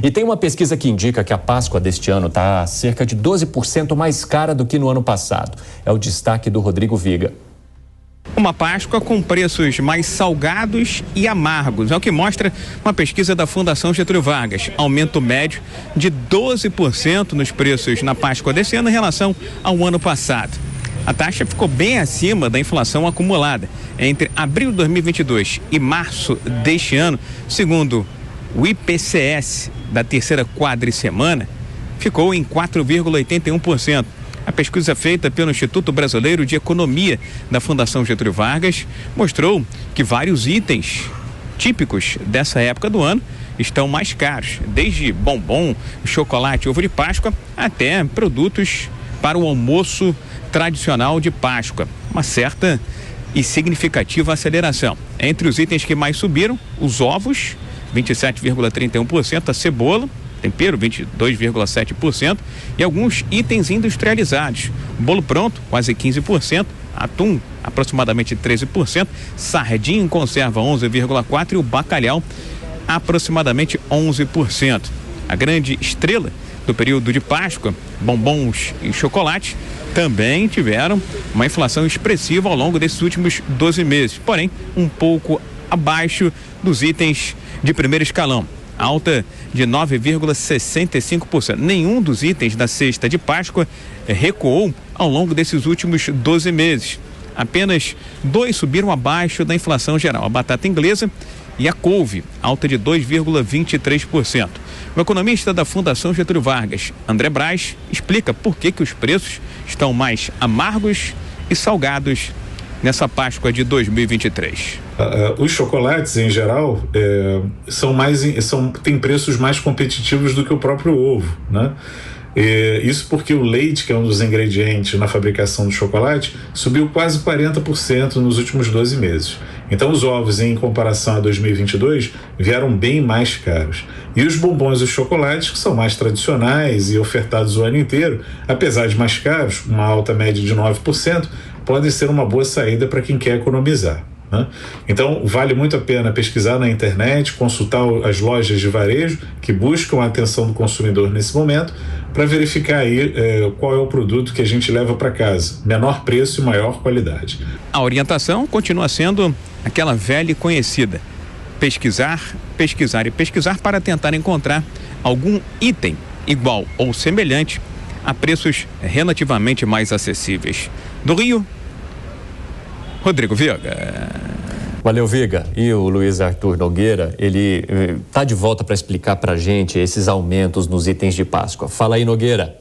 E tem uma pesquisa que indica que a Páscoa deste ano está cerca de 12% mais cara do que no ano passado. É o destaque do Rodrigo Viga. Uma Páscoa com preços mais salgados e amargos, é o que mostra uma pesquisa da Fundação Getúlio Vargas. Aumento médio de 12% nos preços na Páscoa desse ano em relação ao ano passado. A taxa ficou bem acima da inflação acumulada entre abril de 2022 e março deste ano, segundo o IPCS da terceira quadricemana, ficou em 4,81%. A pesquisa feita pelo Instituto Brasileiro de Economia da Fundação Getúlio Vargas mostrou que vários itens típicos dessa época do ano estão mais caros, desde bombom, chocolate, ovo de Páscoa, até produtos para o almoço tradicional de Páscoa. Uma certa e significativa aceleração. Entre os itens que mais subiram, os ovos, 27,31%, a cebola, tempero, 22,7%, e alguns itens industrializados. Bolo pronto, quase 15%, atum, aproximadamente 13%, sardinha em conserva, 11,4%, e o bacalhau, aproximadamente 11%. A grande estrela do período de Páscoa, bombons e chocolate, também tiveram uma inflação expressiva ao longo desses últimos 12 meses, porém um pouco abaixo dos itens de primeiro escalão. Alta de 9,65%. Nenhum dos itens da cesta de Páscoa recuou ao longo desses últimos 12 meses. Apenas 2 subiram abaixo da inflação geral: a batata inglesa e a couve, alta de 2,23%. O economista da Fundação Getúlio Vargas, André Braz, explica por que os preços estão mais amargos e salgados nessa Páscoa de 2023. Os chocolates, em geral, têm preços mais competitivos do que o próprio ovo, né? Isso porque o leite, que é um dos ingredientes na fabricação do chocolate, subiu quase 40% nos últimos 12 meses. Então os ovos, em comparação a 2022, vieram bem mais caros. E os bombons e os chocolates, que são mais tradicionais e ofertados o ano inteiro, apesar de mais caros, uma alta média de 9%, podem ser uma boa saída para quem quer economizar, né? Então vale muito a pena pesquisar na internet, consultar as lojas de varejo que buscam a atenção do consumidor nesse momento, para verificar aí qual é o produto que a gente leva para casa: menor preço e maior qualidade. A orientação continua sendo aquela velha e conhecida: pesquisar, pesquisar e pesquisar para tentar encontrar algum item igual ou semelhante a preços relativamente mais acessíveis. Do Rio, Rodrigo Viga. Valeu, Viga. E o Luiz Arthur Nogueira, ele está de volta para explicar para a gente esses aumentos nos itens de Páscoa. Fala aí, Nogueira.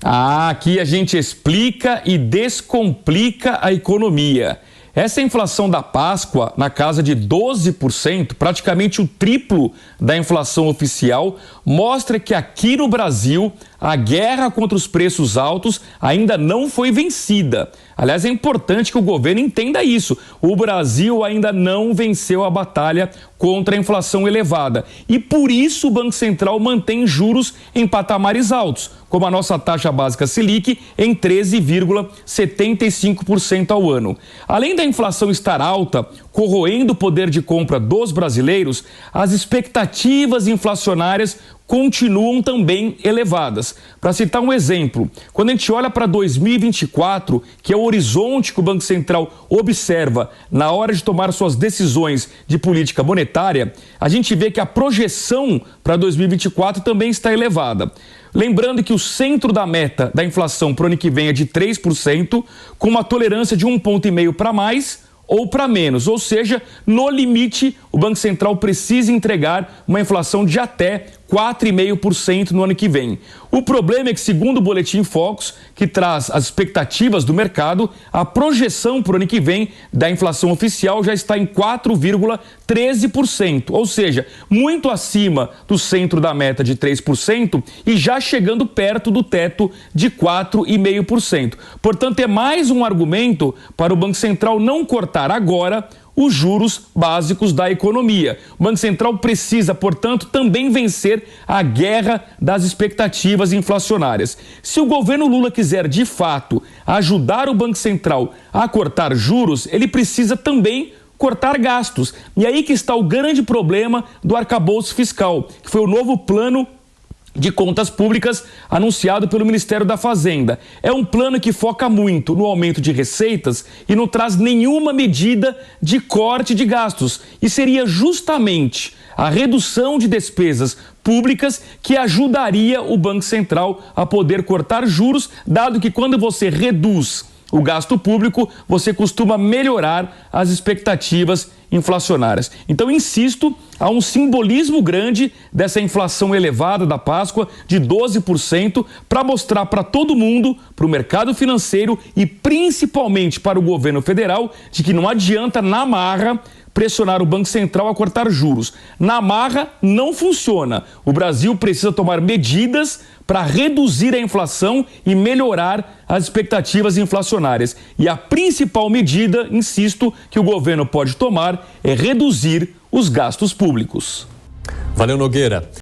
Aqui a gente explica e descomplica a economia. Essa inflação da Páscoa, na casa de 12%, praticamente o triplo da inflação oficial, mostra que aqui no Brasil a guerra contra os preços altos ainda não foi vencida. Aliás, é importante que o governo entenda isso. O Brasil ainda não venceu a batalha contra a inflação elevada. E por isso o Banco Central mantém juros em patamares altos, como a nossa taxa básica Selic em 13,75% ao ano. Além da inflação estar alta, corroendo o poder de compra dos brasileiros, as expectativas inflacionárias continuam também elevadas. Para citar um exemplo, quando a gente olha para 2024, que é o horizonte que o Banco Central observa na hora de tomar suas decisões de política monetária, a gente vê que a projeção para 2024 também está elevada. Lembrando que o centro da meta da inflação para o ano que vem é de 3%, com uma tolerância de 1,5 ponto para mais ou para menos, ou seja, no limite, o Banco Central precisa entregar uma inflação de até 4,5% no ano que vem. O problema é que, segundo o Boletim Focus, que traz as expectativas do mercado, a projeção para o ano que vem da inflação oficial já está em 4,13%, ou seja, muito acima do centro da meta de 3% e já chegando perto do teto de 4,5%. Portanto, é mais um argumento para o Banco Central não cortar agora os juros básicos da economia. O Banco Central precisa, portanto, também vencer a guerra das expectativas inflacionárias. Se o governo Lula quiser, de fato, ajudar o Banco Central a cortar juros, ele precisa também cortar gastos. E aí que está o grande problema do arcabouço fiscal, que foi o novo plano de contas públicas anunciado pelo Ministério da Fazenda. É um plano que foca muito no aumento de receitas e não traz nenhuma medida de corte de gastos. E seria justamente a redução de despesas públicas que ajudaria o Banco Central a poder cortar juros, dado que quando você reduz o gasto público, você costuma melhorar as expectativas inflacionárias. Então, insisto, há um simbolismo grande dessa inflação elevada da Páscoa de 12% para mostrar para todo mundo, para o mercado financeiro e principalmente para o governo federal, de que não adianta na marra pressionar o Banco Central a cortar juros. Na marra não funciona. O Brasil precisa tomar medidas para reduzir a inflação e melhorar as expectativas inflacionárias. E a principal medida, insisto, que o governo pode tomar é reduzir os gastos públicos. Valeu, Nogueira.